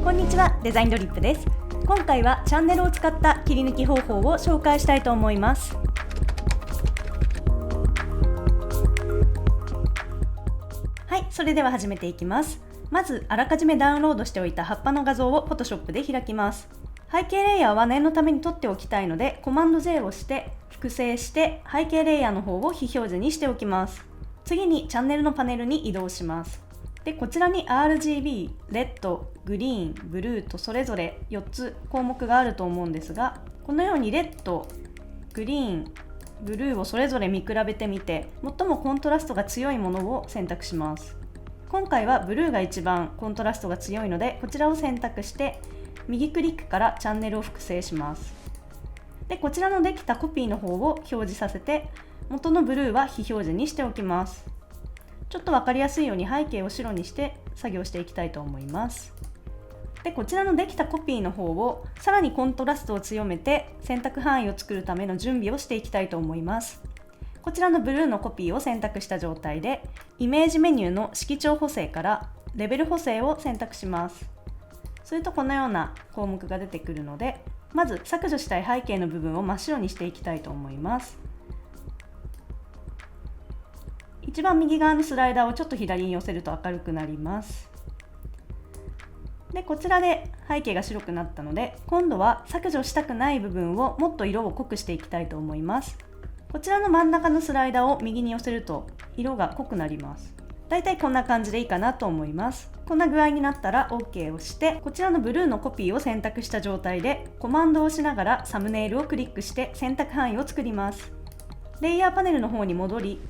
こんにちは、デザインドリップです。今回はチャンネルを使った切り抜き方法を紹介したいと思います。はい、それでは始めていきます。まずあらかじめダウンロードしておいた葉っぱの画像を Photoshop で開きます。背景レイヤーは念のために取っておきたいので、コマンド J をして複製して背景レイヤーの方を非表示にしておきます。次にチャンネルのパネルに移動します。でこちらに RGB、レッド、グリーン、ブルーとそれぞれ4つ項目があると思うんですが、このようにレッド、グリーン、ブルーをそれぞれ見比べてみて、最もコントラストが強いものを選択します。今回はブルーが一番コントラストが強いので、こちらを選択して右クリックからチャンネルを複製します。でこちらのできたコピーの方を表示させて、元のブルーは非表示にしておきます。ちょっと分かりやすいように背景を白にして作業していきたいと思います。でこちらのできたコピーの方をさらにコントラストを強めて選択範囲を作るための準備をしていきたいと思います。こちらのブルーのコピーを選択した状態で、イメージメニューの色調補正からレベル補正を選択します。するとこのような項目が出てくるので、まず削除したい背景の部分を真っ白にしていきたいと思います。一番右側のスライダーをちょっと左に寄せると明るくなります。でこちらで背景が白くなったので、今度は削除したくない部分をもっと色を濃くしていきたいと思います。こちらの真ん中のスライダーを右に寄せると色が濃くなります。だいたいこんな感じでいいかなと思います。こんな具合になったら OK をして、こちらのブルーのコピーを選択した状態でコマンドを押しながらサムネイルをクリックして選択範囲を作ります。レイヤーパネルの方に戻り、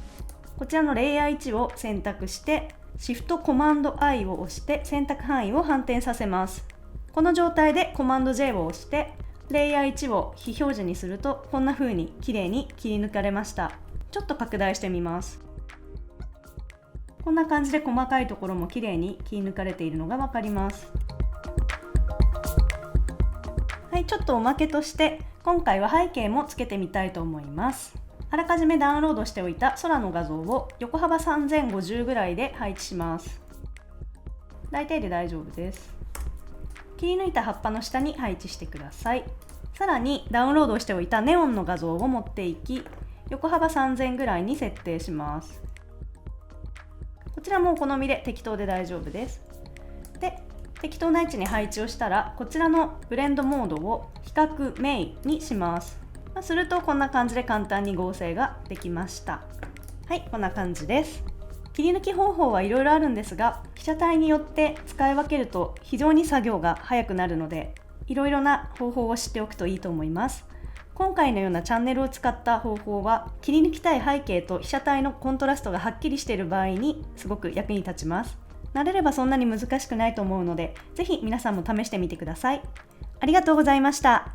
こちらのレイヤー1を選択してシフトコマンド I を押して選択範囲を反転させます。この状態でコマンド J を押してレイヤー1を非表示にすると、こんな風に綺麗に切り抜かれました。ちょっと拡大してみます。こんな感じで細かいところも綺麗に切り抜かれているのがわかります。はい、ちょっとおまけとして今回は背景もつけてみたいと思います。あらかじめダウンロードしておいた空の画像を横幅3050ぐらいで配置します。大体で大丈夫です。切り抜いた葉っぱの下に配置してください。さらにダウンロードしておいたネオンの画像を持っていき、横幅3000ぐらいに設定します。こちらもお好みで適当で大丈夫です。で適当な位置に配置をしたら、こちらのブレンドモードを比較メインにします。するとこんな感じで簡単に合成ができました。はい、こんな感じです。切り抜き方法はいろいろあるんですが、被写体によって使い分けると非常に作業が早くなるので、いろいろな方法を知っておくといいと思います。今回のようなチャンネルを使った方法は、切り抜きたい背景と被写体のコントラストがはっきりしている場合にすごく役に立ちます。慣れればそんなに難しくないと思うので、ぜひ皆さんも試してみてください。ありがとうございました。